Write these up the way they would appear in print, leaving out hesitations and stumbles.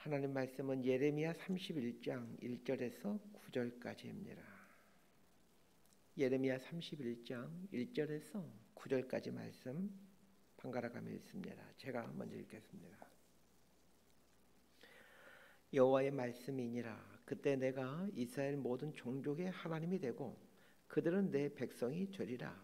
하나님 말씀은 예레미야 31장 1절에서 9절까지입니다. 예레미야 31장 1절에서 9절까지 말씀 번갈아가며 읽습니다. 제가 먼저 읽겠습니다. 여호와의 말씀이니라. 그때 내가 이스라엘 모든 종족의 하나님이 되고 그들은 내 백성이 되리라.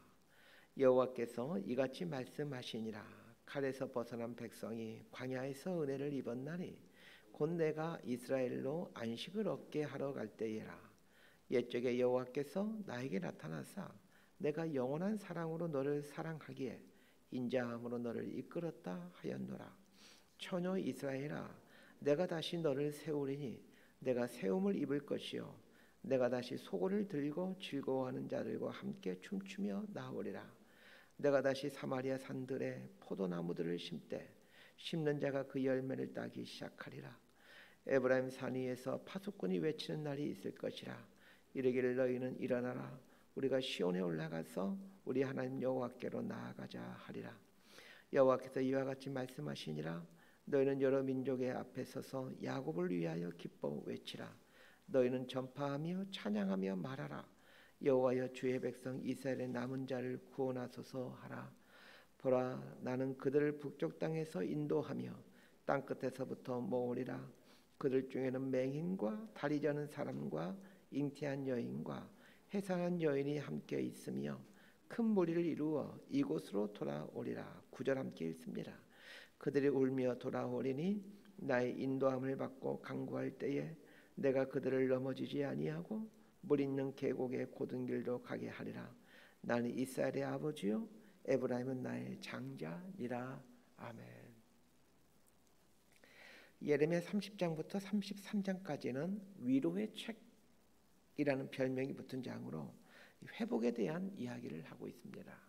여호와께서 이같이 말씀하시니라. 칼에서 벗어난 백성이 광야에서 은혜를 입었나니 곧 내가 이스라엘로 안식을 얻게 하러 갈 때에라. 옛적에 여호와께서 나에게 나타나사 내가 영원한 사랑으로 너를 사랑하기에 인자함으로 너를 이끌었다 하였노라. 처녀 이스라엘아, 내가 다시 너를 세우리니 내가 세움을 입을 것이요 내가 다시 소고를 들고 즐거워하는 자들과 함께 춤추며 나오리라. 내가 다시 사마리아 산들에 포도나무들을 심되 심는 자가 그 열매를 따기 시작하리라. 에브라임 산 위에서 파수꾼이 외치는 날이 있을 것이라. 이르기를 너희는 일어나라. 우리가 시온에 올라가서 우리 하나님 여호와께로 나아가자 하리라. 여호와께서 이와 같이 말씀하시니라. 너희는 여러 민족의 앞에 서서 야곱을 위하여 기뻐 외치라. 너희는 전파하며 찬양하며 말하라. 여호와여, 주의 백성 이스라엘의 남은 자를 구원하소서 하라. 보라, 나는 그들을 북쪽 땅에서 인도하며 땅 끝에서부터 모으리라. 그들 중에는 맹인과 다리 저는 사람과 잉태한 여인과 해산한 여인이 함께 있으며 큰 무리를 이루어 이곳으로 돌아오리라. 9절 함께 읽습니다. 그들이 울며 돌아오리니 나의 인도함을 받고 강구할 때에 내가 그들을 넘어지지 아니하고 물 있는 계곡의 고든 길도 가게 하리라. 나는 이스라엘의 아버지요 에브라임은 나의 장자니라. 아멘. 예레미야 30장부터 33장까지는 위로의 책이라는 별명이 붙은 장으로 회복에 대한 이야기를 하고 있습니다.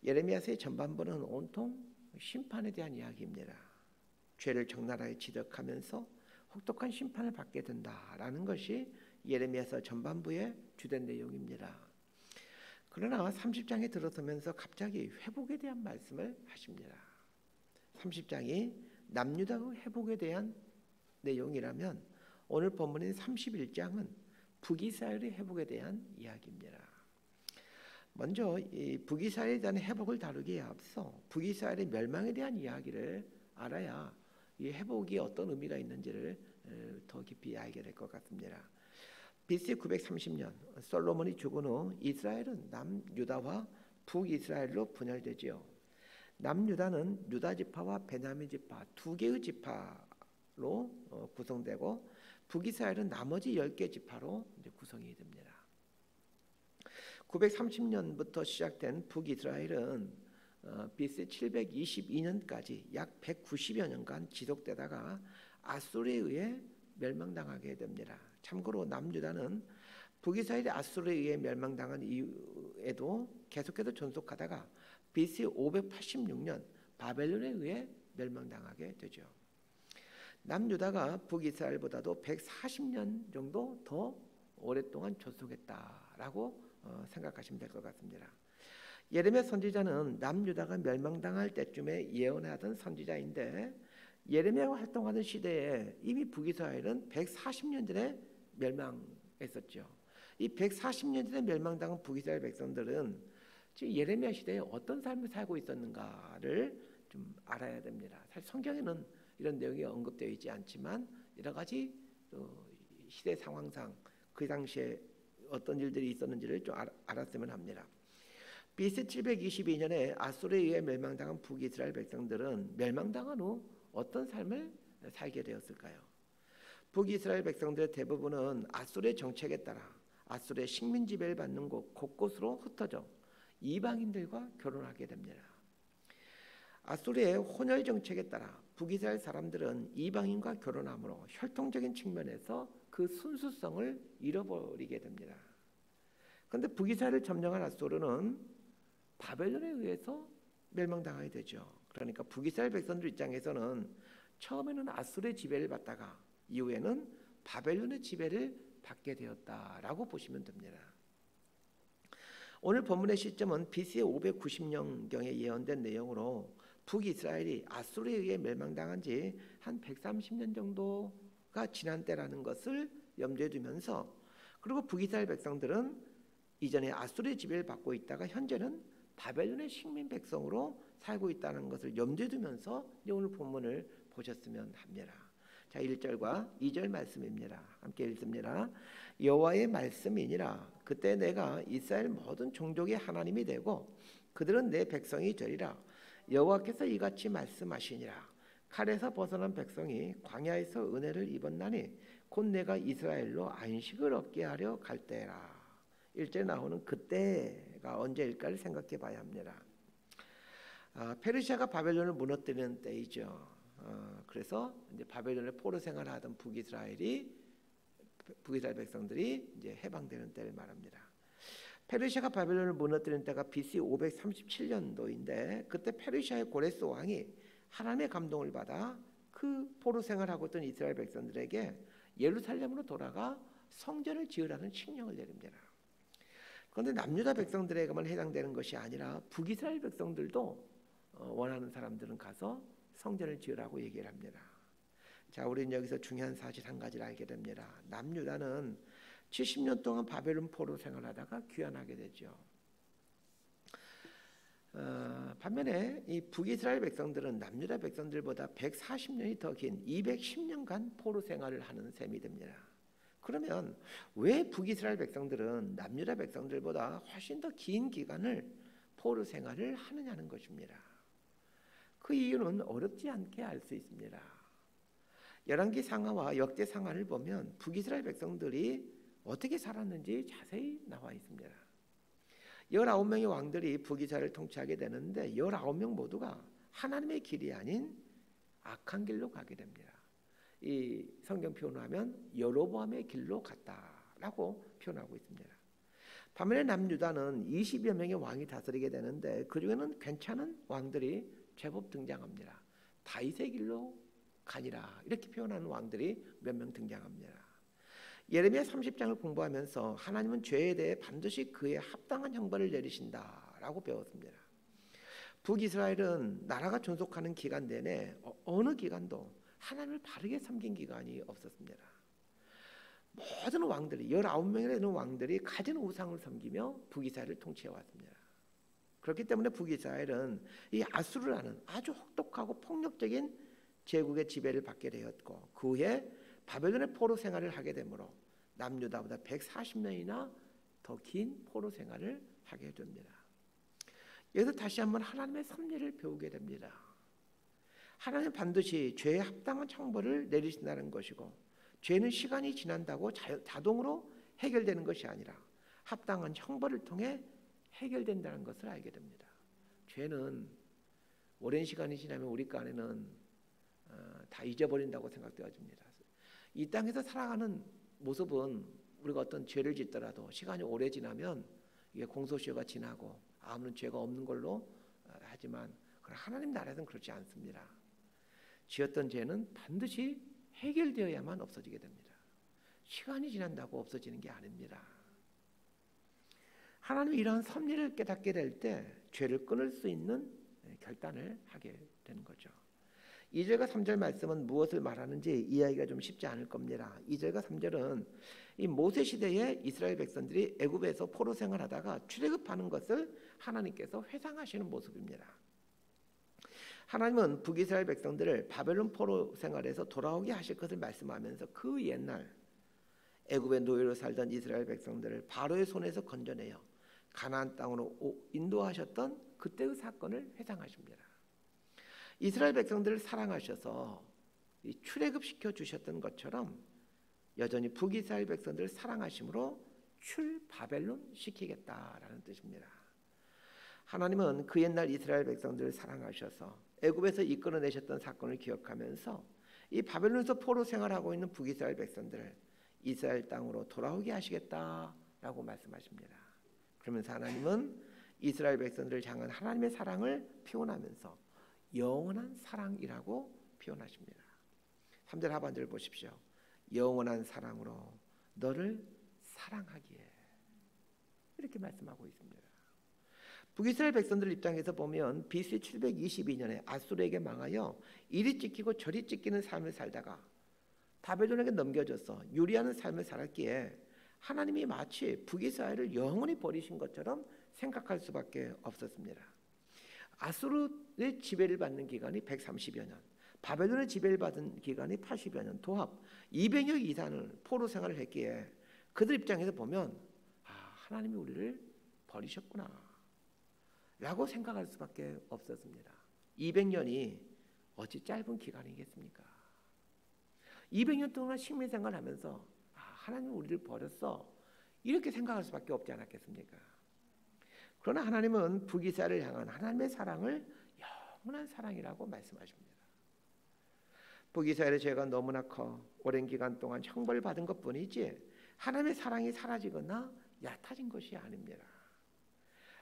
예레미야서의 전반부는 온통 심판에 대한 이야기입니다. 죄를 적나라하게 지적하면서 혹독한 심판을 받게 된다라는 것이 예레미야서 전반부의 주된 내용입니다. 그러나 30장에 들어서면서 갑자기 회복에 대한 말씀을 하십니다. 30장이 남유다의 회복에 대한 내용이라면 오늘 본문인 31장은 북이스라엘의 회복에 대한 이야기입니다. 먼저 이 북이스라엘에 대한 회복을 다루기에 앞서 북이스라엘의 멸망에 대한 이야기를 알아야 이 회복이 어떤 의미가 있는지를 더 깊이 알게 될 것 같습니다. BC 930년 솔로몬이 죽은 후 이스라엘은 남유다와 북이스라엘로 분열되지요. 남유다는 유다 지파와 베냐민 지파 두 개의 지파로 구성되고 북이스라엘은 나머지 10개 지파로 구성이 됩니다. 930년부터 시작된 북이스라엘은 BC 722년까지 약 190여 년간 지속되다가 아수르에 의해 멸망당하게 됩니다. 참고로 남유다는 북이스라엘이 아수르에 의해 멸망당한 이후에도 계속해서 존속하다가 BC 586년 바벨론에 의해 멸망당하게 되죠. 남유다가 북이스라엘보다도 140년 정도 더 오랫동안 존속했다라고 생각하시면 될 것 같습니다. 예레미야 선지자는 남유다가 멸망당할 때쯤에 예언하던 선지자인데 예레미야가 활동하던 시대에 이미 북이스라엘은 140년 전에 멸망했었죠. 이 140년 전에 멸망당한 북이스라엘 백성들은 지금 예레미야 시대에 어떤 삶을 살고 있었는가를 좀 알아야 됩니다. 사실 성경에는 이런 내용이 언급되어 있지 않지만 여러 가지 시대 상황상 그 당시에 어떤 일들이 있었는지를 좀 알았으면 합니다. BC 722년에 아수르에 의해 멸망당한 북이스라엘 백성들은 멸망당한 후 어떤 삶을 살게 되었을까요? 북이스라엘 백성들의 대부분은 아수르의 정책에 따라 아수르의 식민 지배를 받는 곳 곳곳으로 흩어져 이방인들과 결혼하게 됩니다. 아수르의 혼혈 정책에 따라 북이스라엘 사람들은 이방인과 결혼함으로 혈통적인 측면에서 그 순수성을 잃어버리게 됩니다. 그런데 북이스라엘을 점령한 아수르는 바벨론에 의해서 멸망당하게 되죠. 그러니까 북이스라엘 백성들 입장에서는 처음에는 아수르의 지배를 받다가 이후에는 바벨론의 지배를 받게 되었다라고 보시면 됩니다. 오늘 본문의 시점은 BC 590년경에 예언된 내용으로 북이스라엘이 아수르에 의해 멸망당한 지 한 130년 정도가 지난 때라는 것을 염두에 두면서, 그리고 북이스라엘 백성들은 이전에 아수르의 지배를 받고 있다가 현재는 바벨론의 식민 백성으로 살고 있다는 것을 염두에 두면서 오늘 본문을 보셨으면 합니다. 자, 1절과 2절 말씀입니다. 함께 읽습니다. 여호와의 말씀이니라. 그때 내가 이스라엘 모든 종족의 하나님이 되고 그들은 내 백성이 되리라. 여호와께서 이같이 말씀하시니라. 칼에서 벗어난 백성이 광야에서 은혜를 입었나니 곧 내가 이스라엘로 안식을 얻게 하려 갈 때라. 1절에 나오는 그때가 언제일까를 생각해 봐야 합니다. 페르시아가 바벨론을 무너뜨리는 때이죠. 그래서 이제 바벨론의 포로 생활하던 북이스라엘 백성들이 이제 해방되는 때를 말합니다. 페르시아가 바벨론을 무너뜨리는 때가 BC 537년도인데 그때 페르시아의 고레스 왕이 하나님의 감동을 받아 그 포로 생활하고 있던 이스라엘 백성들에게 예루살렘으로 돌아가 성전을 지으라는 칙령을 내립니다. 그런데 남유다 백성들에게만 해당되는 것이 아니라 북이스라엘 백성들도 원하는 사람들은 가서 성전을 지으라고 얘기를 합니다. 자, 우리는 여기서 중요한 사실 한 가지를 알게 됩니다. 남유다는 70년 동안 바벨론 포로 생활하다가 귀환하게 되죠. 반면에 이 북이스라엘 백성들은 남유다 백성들보다 140년이 더 긴 210년간 포로 생활을 하는 셈이 됩니다. 그러면 왜 북이스라엘 백성들은 남유다 백성들보다 훨씬 더 긴 기간을 포로 생활을 하느냐는 것입니다. 그 이유는 어렵지 않게 알 수 있습니다. 열왕기 상하와 역대 상하를 보면 북이스라엘 백성들이 어떻게 살았는지 자세히 나와 있습니다. 19명의 왕들이 북이스라엘을 통치하게 되는데 19명 모두가 하나님의 길이 아닌 악한 길로 가게 됩니다. 이 성경 표현하면 여로보암의 길로 갔다라고 표현하고 있습니다. 반면에 남유다는 20여 명의 왕이 다스리게 되는데 그 중에는 괜찮은 왕들이 제법 등장합니다. 다윗의 길로 가니라 이렇게 표현하는 왕들이 몇 명 등장합니다. 예레미야 30장을 공부하면서 하나님은 죄에 대해 반드시 그에 합당한 형벌을 내리신다라고 배웠습니다. 북이스라엘은 나라가 존속하는 기간 내내 어느 기간도 하나님을 바르게 섬긴 기간이 없었습니다. 모든 왕들이 19명이나 되는 왕들이 가진 우상을 섬기며 북이스라엘을 통치해 왔습니다. 그렇기 때문에 북이스라엘은 이 아수르라는 아주 혹독하고 폭력적인 제국의 지배를 받게 되었고 그 후에 바벨론의 포로 생활을 하게 되므로 남유다보다 140년이나 더 긴 포로 생활을 하게 됩니다. 여기서 다시 한번 하나님의 섭리를 배우게 됩니다. 하나님은 반드시 죄에 합당한 형벌을 내리신다는 것이고 죄는 시간이 지난다고 자동으로 해결되는 것이 아니라 합당한 형벌을 통해 해결된다는 것을 알게 됩니다. 죄는 오랜 시간이 지나면 우리 안에는 다 잊어버린다고 생각되어집니다. 이 땅에서 살아가는 모습은 우리가 어떤 죄를 짓더라도 시간이 오래 지나면 이게 공소시효가 지나고 아무런 죄가 없는 걸로 하지만 하나님 나라에서는 그렇지 않습니다. 지었던 죄는 반드시 해결되어야만 없어지게 됩니다. 시간이 지난다고 없어지는 게 아닙니다. 하나님이 이러한 섭리를 깨닫게 될 때 죄를 끊을 수 있는 결단을 하게 되는 거죠. 2절과 3절 말씀은 무엇을 말하는지 이해하기가 좀 쉽지 않을 겁니다. 2절과 3절은 이 모세 시대에 이스라엘 백성들이 애굽에서 포로 생활하다가 출애굽하는 것을 하나님께서 회상하시는 모습입니다. 하나님은 북이스라엘 백성들을 바벨론 포로 생활에서 돌아오게 하실 것을 말씀하면서 그 옛날 애굽의 노예로 살던 이스라엘 백성들을 바로의 손에서 건져내어 가나안 땅으로 인도하셨던 그때의 사건을 회상하십니다. 이스라엘 백성들을 사랑하셔서 출애굽시켜 주셨던 것처럼 여전히 북이스라엘 백성들을 사랑하심으로 출바벨론 시키겠다라는 뜻입니다. 하나님은 그 옛날 이스라엘 백성들을 사랑하셔서 애굽에서 이끌어내셨던 사건을 기억하면서 이 바벨론에서 포로 생활하고 있는 북이스라엘 백성들을 이스라엘 땅으로 돌아오게 하시겠다라고 말씀하십니다. 그러면서 하나님은 이스라엘 백성들을 향한 하나님의 사랑을 표현하면서 영원한 사랑이라고 표현하십니다. 3절 하반절을 보십시오. 영원한 사랑으로 너를 사랑하기에 이렇게 말씀하고 있습니다. 북이스라엘 백성들 입장에서 보면 BC 722년에 아수르에게 망하여 이리 찢기고 저리 찢기는 삶을 살다가 바벨론에게 넘겨져서 유리하는 삶을 살았기에 하나님이 마치 북이스라엘을 영원히 버리신 것처럼 생각할 수밖에 없었습니다. 아수르의 지배를 받는 기간이 130여 년, 바벨론의 지배를 받은 기간이 80여 년, 도합 200여 이상을 포로 생활을 했기에 그들 입장에서 보면 하나님이 우리를 버리셨구나 라고 생각할 수밖에 없었습니다. 200년이 어찌 짧은 기간이겠습니까? 200년 동안 식민생활을 하면서 하나님이 우리를 버렸어 이렇게 생각할 수밖에 없지 않았겠습니까? 그러나 하나님은 북이스라엘을 향한 하나님의 사랑을 영원한 사랑이라고 말씀하십니다. 북이스라엘의 죄가 너무나 커 오랜 기간 동안 형벌을 받은 것뿐이지 하나님의 사랑이 사라지거나 얕아진 것이 아닙니다.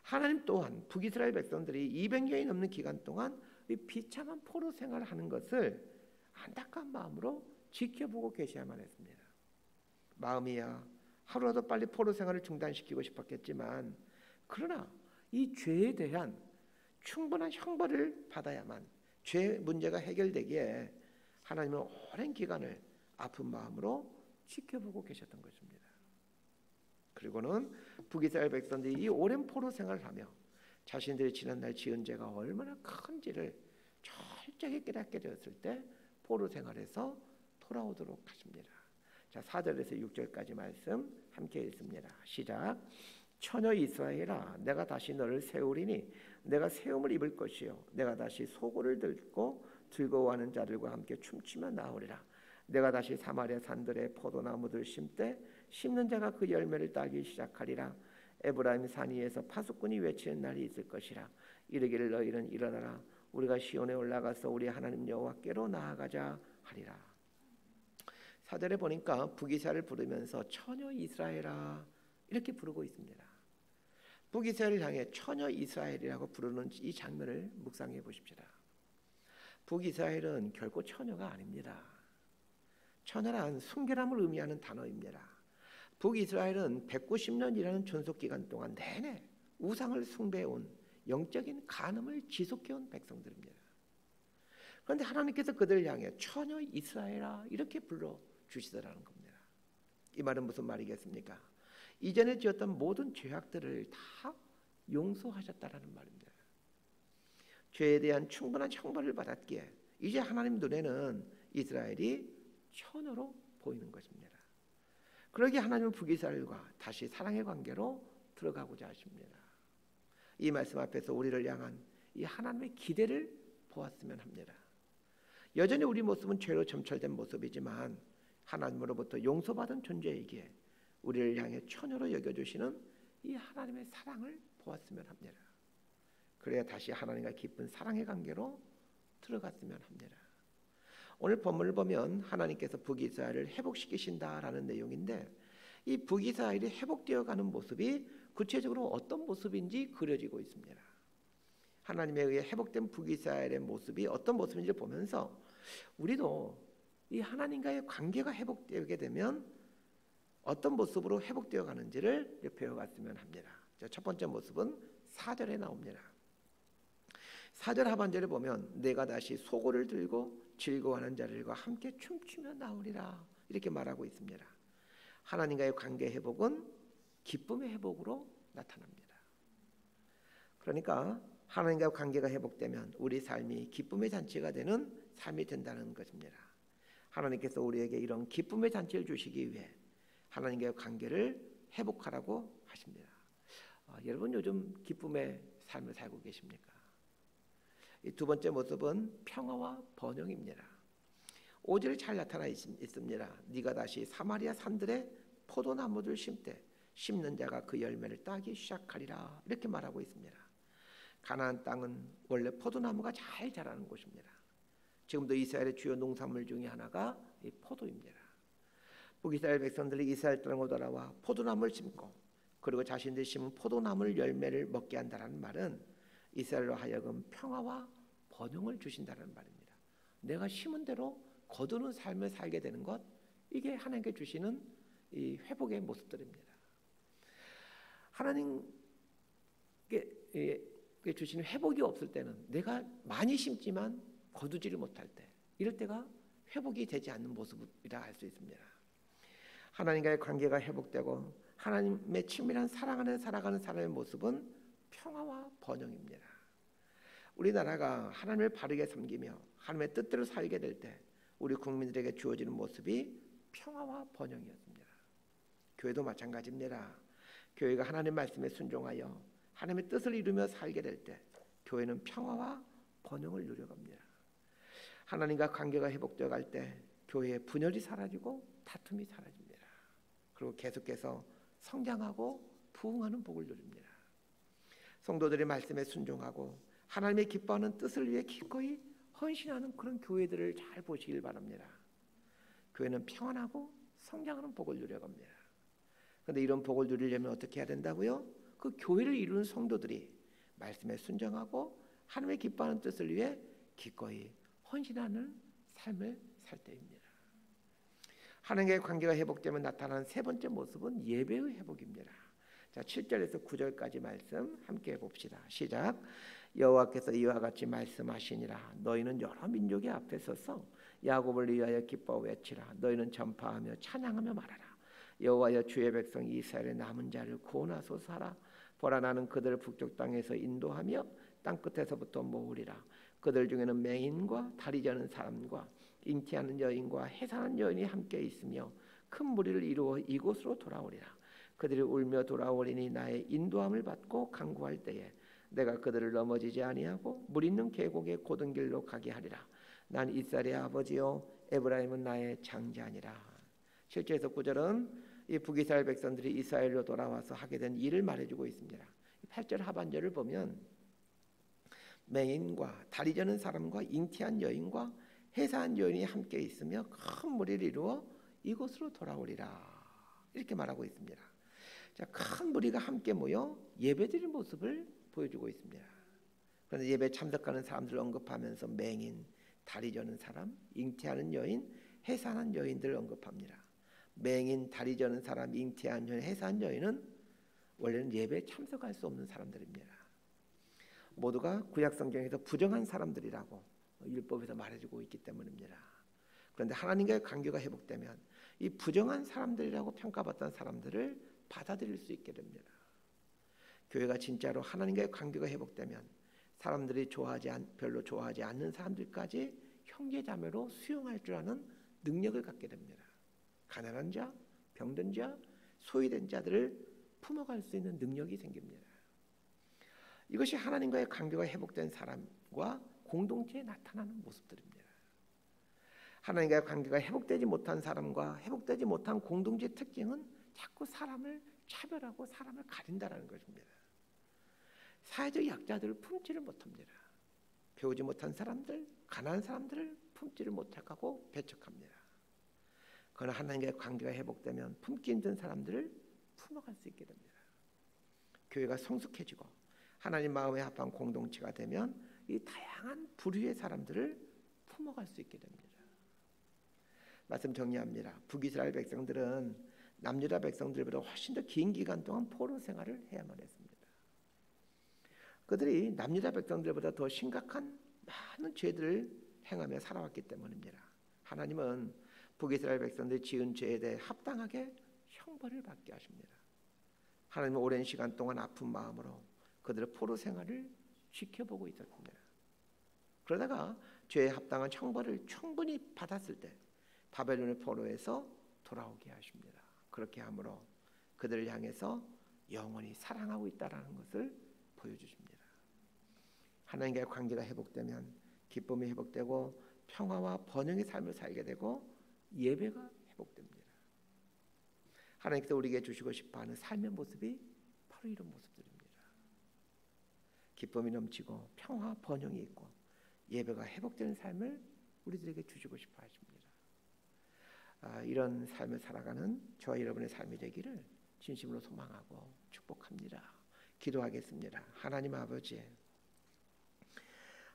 하나님 또한 북이스라엘 백성들이 200년이 넘는 기간 동안 비참한 포로 생활을 하는 것을 안타까운 마음으로 지켜보고 계셔야만 했습니다. 마음이야 하루라도 빨리 포로 생활을 중단시키고 싶었겠지만 그러나 이 죄에 대한 충분한 형벌을 받아야만 죄 문제가 해결되기에 하나님은 오랜 기간을 아픈 마음으로 지켜보고 계셨던 것입니다. 그리고는 북이스라엘 백성들이 이 오랜 포로 생활을 하며 자신들이 지난날 지은 죄가 얼마나 큰지를 철저히 깨닫게 되었을 때 포로 생활에서 돌아오도록 하십니다. 자, 4절에서 6절까지 말씀 함께 읽습니다. 시작. 처녀 이스라엘아 내가 다시 너를 세우리니 내가 세움을 입을 것이요 내가 다시 소고를 들고 즐거워하는 자들과 함께 춤추며 나오리라. 내가 다시 사마리아 산들의 포도나무들 심되 심는 자가 그 열매를 따기 시작하리라. 에브라임 산 위에서 파수꾼이 외치는 날이 있을 것이라. 이르기를 너희는 일어나라 우리가 시온에 올라가서 우리 하나님 여호와께로 나아가자 하리라. 4절에 보니까 북이스라엘을 부르면서 처녀 이스라엘아 이렇게 부르고 있습니다. 북이스라엘을 향해 처녀 이스라엘이라고 부르는 이 장면을 묵상해 보십시다. 북이스라엘은 결코 처녀가 아닙니다. 처녀란 순결함을 의미하는 단어입니다. 북이스라엘은 190년이라는 존속기간 동안 내내 우상을 숭배해온 영적인 간음을 지속해온 백성들입니다. 그런데 하나님께서 그들을 향해 처녀 이스라엘아 이렇게 불러주시더라는 겁니다. 이 말은 무슨 말이겠습니까? 이전에 지었던 모든 죄악들을 다 용서하셨다라는 말입니다. 죄에 대한 충분한 형벌을 받았기에 이제 하나님 눈에는 이스라엘이 처녀로 보이는 것입니다. 그러기에 하나님은 북이스라엘과 다시 사랑의 관계로 들어가고자 하십니다. 이 말씀 앞에서 우리를 향한 이 하나님의 기대를 보았으면 합니다. 여전히 우리 모습은 죄로 점철된 모습이지만 하나님으로부터 용서받은 존재이기에 우리를 향해 처녀로 여겨주시는 이 하나님의 사랑을 보았으면 합니다. 그래야 다시 하나님과 깊은 사랑의 관계로 들어갔으면 합니다. 오늘 본문을 보면 하나님께서 북이스라엘을 회복시키신다라는 내용인데 이 북이스라엘이 회복되어가는 모습이 구체적으로 어떤 모습인지 그려지고 있습니다. 하나님에 의해 회복된 북이스라엘의 모습이 어떤 모습인지를 보면서 우리도 이 하나님과의 관계가 회복되게 되면 어떤 모습으로 회복되어 가는지를 배워갔으면 합니다. 첫 번째 모습은 4절에 나옵니다. 4절 하반절에 보면 내가 다시 소고를 들고 즐거워하는 자들과 함께 춤추며 나오리라 이렇게 말하고 있습니다. 하나님과의 관계 회복은 기쁨의 회복으로 나타납니다. 그러니까 하나님과 관계가 회복되면 우리 삶이 기쁨의 잔치가 되는 삶이 된다는 것입니다. 하나님께서 우리에게 이런 기쁨의 잔치를 주시기 위해 하나님과의 관계를 회복하라고 하십니다. 여러분 요즘 기쁨의 삶을 살고 계십니까? 이 두 번째 모습은 평화와 번영입니다. 5절에 잘 나타나 있습니다. 네가 다시 사마리아 산들의 포도나무들 심되 심는 자가 그 열매를 따기 시작하리라 이렇게 말하고 있습니다. 가나안 땅은 원래 포도나무가 잘 자라는 곳입니다. 지금도 이스라엘의 주요 농산물 중에 하나가 이 포도입니다. 북이스라엘 백성들이 이스라엘 땅으로 돌아와 포도나무를 심고 그리고 자신들이 심은 포도나무 열매를 먹게 한다는 말은 이스라엘로 하여금 평화와 번영을 주신다는 말입니다. 내가 심은 대로 거두는 삶을 살게 되는 것, 이게 하나님께 주시는 이 회복의 모습들입니다. 하나님께 주시는 회복이 없을 때는 내가 많이 심지만 거두지를 못할 때, 이럴 때가 회복이 되지 않는 모습이라 할 수 있습니다. 하나님과의 관계가 회복되고 하나님의 친밀한 사랑 안에 살아가는 사람의 모습은 평화와 번영입니다. 우리나라가 하나님을 바르게 섬기며 하나님의 뜻대로 살게 될 때 우리 국민들에게 주어지는 모습이 평화와 번영이었습니다. 교회도 마찬가지입니다. 교회가 하나님 말씀에 순종하여 하나님의 뜻을 이루며 살게 될 때 교회는 평화와 번영을 누려갑니다. 하나님과 관계가 회복되어 갈 때 교회의 분열이 사라지고 다툼이 사라집니다. 그리고 계속해서 성장하고 부흥하는 복을 누립니다. 성도들의 말씀에 순종하고 하나님의 기뻐하는 뜻을 위해 기꺼이 헌신하는 그런 교회들을 잘 보시길 바랍니다. 교회는 평안하고 성장하는 복을 누려갑니다. 그런데 이런 복을 누리려면 어떻게 해야 된다고요? 그 교회를 이루는 성도들이 말씀에 순종하고 하나님의 기뻐하는 뜻을 위해 기꺼이 헌신하는 삶을 살 때입니다. 하나님과의 관계가 회복되면 나타나는 세 번째 모습은 예배의 회복입니다. 자, 7절에서 9절까지 말씀 함께 봅시다. 시작. 여호와께서 이와 같이 말씀하시니라. 너희는 여러 민족의 앞에 서서 야곱을 위하여 기뻐 외치라. 너희는 전파하며 찬양하며 말하라. 여호와여 주의 백성 이스라엘의 남은 자를 구원하소서 하라. 보라 나는 그들을 북쪽 땅에서 인도하며 땅끝에서부터 모으리라. 그들 중에는 맹인과 다리 저는 사람과 잉태하는 여인과 해산한 여인이 함께 있으며 큰 무리를 이루어 이곳으로 돌아오리라. 그들이 울며 돌아오리니 나의 인도함을 받고 간구할 때에 내가 그들을 넘어지지 아니하고 물 있는 계곡의 고든 길로 가게 하리라. 난 이스라엘의 아버지요 에브라임은 나의 장자니라. 7절에서 9절은 이 북이스라엘 백성들이 이스라엘로 돌아와서 하게 된 일을 말해주고 있습니다. 8절 하반절을 보면 맹인과 다리 저는 사람과 잉태한 여인과 해산한 여인이 함께 있으며 큰 무리를 이루어 이곳으로 돌아오리라. 이렇게 말하고 있습니다. 자, 큰 무리가 함께 모여 예배드리는 모습을 보여주고 있습니다. 그런데 예배 참석하는 사람들을 언급하면서 맹인, 다리 저는 사람, 잉태하는 여인, 해산한 여인들을 언급합니다. 맹인, 다리 저는 사람, 잉태한 여인, 해산한 여인은 원래는 예배에 참석할 수 없는 사람들입니다. 모두가 구약 성경에서 부정한 사람들이라고 율법에서 말해주고 있기 때문입니다. 그런데 하나님과의 관계가 회복되면 이 부정한 사람들이라고 평가받던 사람들을 받아들일 수 있게 됩니다. 교회가 진짜로 하나님과의 관계가 회복되면 사람들이 별로 좋아하지 않는 사람들까지 형제자매로 수용할 줄 아는 능력을 갖게 됩니다. 가난한 자, 병든 자, 소외된 자들을 품어갈 수 있는 능력이 생깁니다. 이것이 하나님과의 관계가 회복된 사람과 공동체에 나타나는 모습들입니다. 하나님과의 관계가 회복되지 못한 사람과 회복되지 못한 공동체의 특징은 자꾸 사람을 차별하고 사람을 가린다는 것입니다. 사회적 약자들을 품지를 못합니다. 배우지 못한 사람들, 가난한 사람들을 품지를 못하고 배척합니다. 그러나 하나님과의 관계가 회복되면 품기 힘든 사람들을 품어갈 수 있게 됩니다. 교회가 성숙해지고 하나님 마음에 합한 공동체가 되면 이 다양한 부류의 사람들을 품어갈 수 있게 됩니다. 말씀 정리합니다. 북이스라엘 백성들은 남유다 백성들보다 훨씬 더 긴 기간 동안 포로 생활을 해야만 했습니다. 그들이 남유다 백성들보다 더 심각한 많은 죄들을 행하며 살아왔기 때문입니다. 하나님은 북이스라엘 백성들이 지은 죄에 대해 합당하게 형벌을 받게 하십니다. 하나님은 오랜 시간 동안 아픈 마음으로 그들의 포로 생활을 지켜보고 있었습니다. 그러다가 죄에 합당한 형벌을 충분히 받았을 때 바벨론의 포로에서 돌아오게 하십니다. 그렇게 함으로 그들을 향해서 영원히 사랑하고 있다는 것을 보여주십니다. 하나님과의 관계가 회복되면 기쁨이 회복되고 평화와 번영의 삶을 살게 되고 예배가 회복됩니다. 하나님께서 우리에게 주시고 싶어하는 삶의 모습이 바로 이런 모습들입니다. 기쁨이 넘치고 평화, 번영이 있고 예배가 회복되는 삶을 우리들에게 주시고 싶어 하십니다. 이런 삶을 살아가는 저와 여러분의 삶이 되기를 진심으로 소망하고 축복합니다. 기도하겠습니다. 하나님 아버지,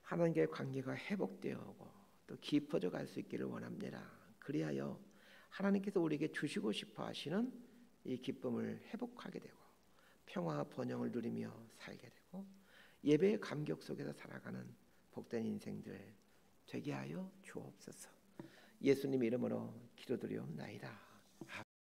하나님과의 관계가 회복되어 오고 또 깊어져 갈 수 있기를 원합니다. 그리하여 하나님께서 우리에게 주시고 싶어 하시는 이 기쁨을 회복하게 되고 평화와 번영을 누리며 살게 되고 예배의 감격 속에서 살아가는 복된 인생들 되게 하여 주옵소서. 예수님 이름으로 기도드리옵나이다.